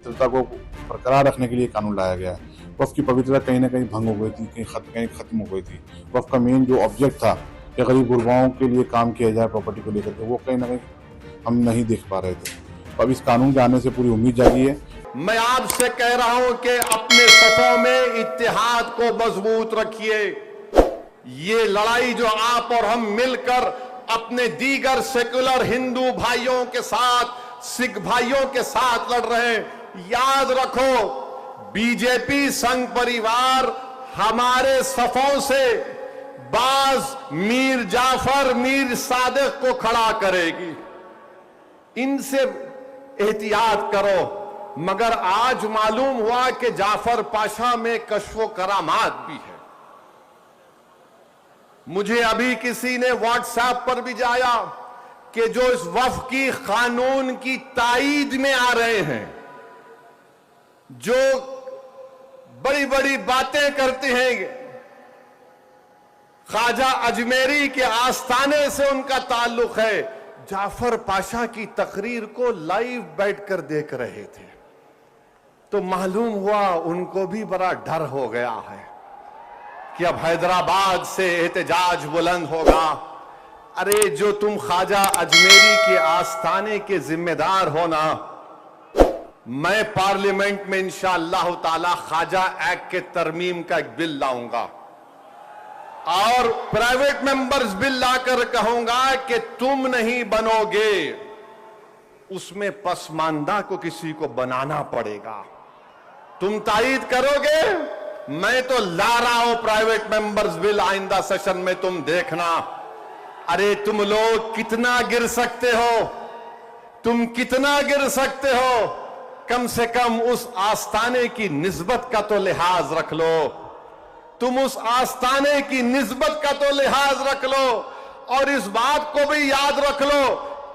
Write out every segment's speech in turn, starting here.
पवित्रता को बरकरार रखने के लिए कानून लाया गया है। वक्फ की पवित्रता कहीं ना कहीं भंग हो गई थी, कहीं खत्म हो गई थी। वक्फ का मेन जो ऑब्जेक्ट था कि गरीब गुरबाओं के लिए काम किया जाए प्रॉपर्टी को लेकर के, वो कहीं ना कहीं हम नहीं देख पा रहे थे। अब इस कानून के आने से पूरी उम्मीद जागी है। मैं आपसे कह रहा हूं कि अपने सफों में इत्तेहाद को मजबूत रखिए। ये लड़ाई जो आप और हम मिलकर अपने दीगर सेकुलर हिंदू भाइयों के साथ, सिख भाइयों के साथ लड़ रहे हैं, याद रखो बीजेपी संघ परिवार हमारे सफों से बाज मीर जाफर, मीर सादिक को खड़ा करेगी। इनसे एहतियात करो। मगर आज मालूम हुआ कि जाफर पाशा में कश्फो करामात भी है। मुझे अभी किसी ने व्हाट्सएप पर भी जाया कि जो इस वक्फ की कानून की ताईद में आ रहे हैं, जो बड़ी बड़ी बातें करते हैं, ख्वाजा अजमेरी के आस्थाने से उनका ताल्लुक है, जाफर पाशा की तकरीर को लाइव बैठकर देख रहे थे, तो मालूम हुआ उनको भी बड़ा डर हो गया है कि अब हैदराबाद से एहतजाज बुलंद होगा। अरे जो तुम ख्वाजा अजमेरी के आस्थाने के जिम्मेदार हो ना, मैं पार्लियामेंट में इंशाअल्लाह ताला ख्वाजा एक्ट के तरमीम का एक बिल लाऊंगा और प्राइवेट मेंबर्स बिल लाकर कहूंगा कि तुम नहीं बनोगे, उसमें पसमानदा को किसी को बनाना पड़ेगा। तुम तायीद करोगे, मैं तो ला रहा हूं प्राइवेट मेंबर्स बिल आइंदा सेशन में, तुम देखना। अरे तुम लोग कितना गिर सकते हो, तुम कितना गिर सकते हो, कम से कम उस आस्थाने की निस्बत का तो लिहाज रख लो। तुम उस आस्थाने की निस्बत का तो लिहाज रख लो और इस बात को भी याद रख लो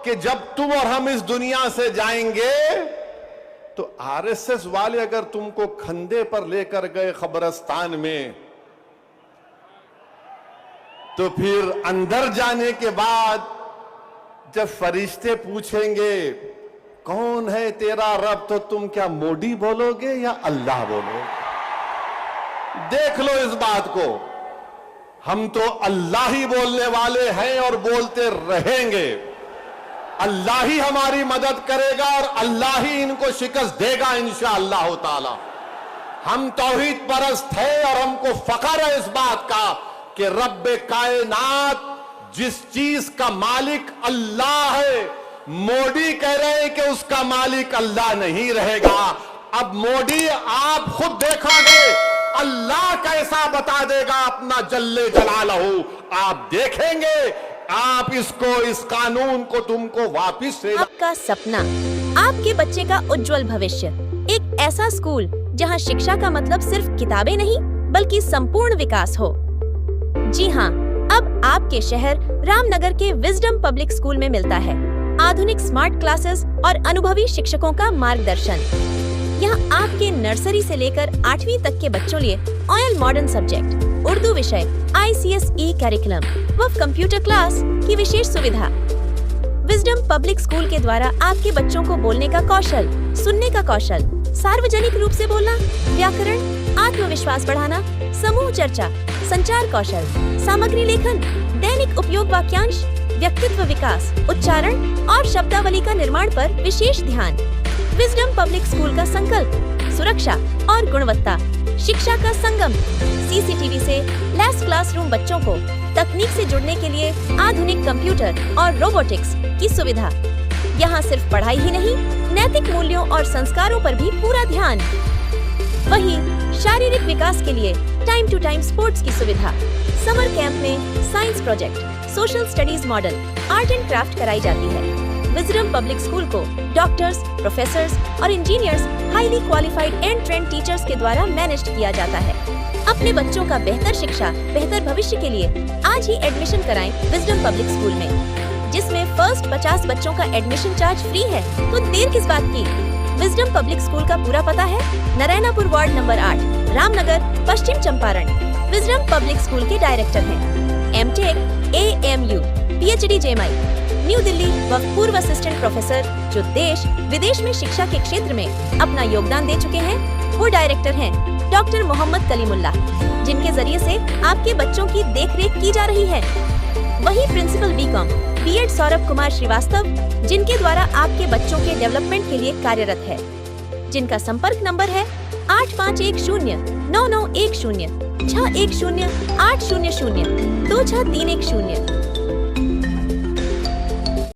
कि जब तुम और हम इस दुनिया से जाएंगे तो आरएसएस वाले अगर तुमको खंदे पर लेकर गए कब्रिस्तान में, तो फिर अंदर जाने के बाद जब फरिश्ते पूछेंगे कौन है तेरा रब, तो तुम क्या मोदी बोलोगे या अल्लाह बोलोगे? देख लो इस बात को। हम तो अल्लाह ही बोलने वाले हैं और बोलते रहेंगे। अल्लाह ही हमारी मदद करेगा और अल्लाह ही इनको शिकस्त देगा इंशाअल्लाह ताला। हम तौहीद परस्त हैं और हमको फख्र है इस बात का कि रब्बे कायनात जिस चीज का मालिक अल्लाह है, मोदी कह रहे हैं कि उसका मालिक अल्लाह नहीं रहेगा। अब मोदी आप खुद देखोगे अल्लाह कैसा बता देगा अपना जल्ले जलालहू, आप देखेंगे। आप इसको, इस कानून को तुमको वापिस से। आपका सपना, आपके बच्चे का उज्जवल भविष्य, एक ऐसा स्कूल जहां शिक्षा का मतलब सिर्फ किताबें नहीं बल्कि संपूर्ण विकास हो। जी हाँ, अब आपके शहर रामनगर के विजडम पब्लिक स्कूल में मिलता है आधुनिक स्मार्ट क्लासेस और अनुभवी शिक्षकों का मार्गदर्शन। यहाँ आपके नर्सरी से लेकर 8वीं तक के बच्चों लिए ऑयल मॉडर्न सब्जेक्ट, उर्दू विषय, ICSE कैरिकुलम व कंप्यूटर क्लास की विशेष सुविधा। विजडम पब्लिक स्कूल के द्वारा आपके बच्चों को बोलने का कौशल, सुनने का कौशल, सार्वजनिक रूप से बोलना, व्याकरण, आत्मविश्वास बढ़ाना, समूह चर्चा, संचार कौशल, सामग्री लेखन, दैनिक उपयोग वाक्यांश, व्यक्तित्व विकास, उच्चारण और शब्दावली का निर्माण पर विशेष ध्यान। विजडम पब्लिक स्कूल का संकल्प सुरक्षा और गुणवत्ता, शिक्षा का संगम। CCTV से लैस क्लासरूम, बच्चों को तकनीक से जुड़ने के लिए आधुनिक कंप्यूटर और रोबोटिक्स की सुविधा। यहाँ सिर्फ पढ़ाई ही नहीं, नैतिक मूल्यों और संस्कारों पर भी पूरा ध्यान। वहीं शारीरिक विकास के लिए टाइम टू टाइम स्पोर्ट्स की सुविधा। समर कैंप में science project, social studies model, art and craft कराई जाती है। विजडम पब्लिक स्कूल को डॉक्टर्स, प्रोफेसर्स और engineers, highly qualified and trend teachers के द्वारा मैनेज किया जाता है। अपने बच्चों का बेहतर शिक्षा, बेहतर भविष्य के लिए आज ही एडमिशन कराएं विजडम पब्लिक स्कूल में, जिसमें फर्स्ट 50 बच्चों का एडमिशन चार्ज फ्री है। तो देर किस बात की? विजडम पब्लिक स्कूल का पूरा पता है नारायणापुर वार्ड नंबर 8, रामनगर, पश्चिम चंपारण। विजडम पब्लिक स्कूल के डायरेक्टर हैं MTech, AMU, PhD JMI। New Delhi व पूर्व असिस्टेंट प्रोफेसर जो देश विदेश में शिक्षा के क्षेत्र में अपना योगदान दे चुके हैं, वो डायरेक्टर हैं डॉक्टर मोहम्मद कलीमुल्लाह, जिनके जरिए से आपके बच्चों की देखरेख की जा रही है। वही principal BCom BEd Saurabh Kumar Srivastava, जिनके द्वारा आपके बच्चों के डेवलपमेंट के लिए कार्यरत है, जिनका संपर्क नंबर है 85109910 610 800 2631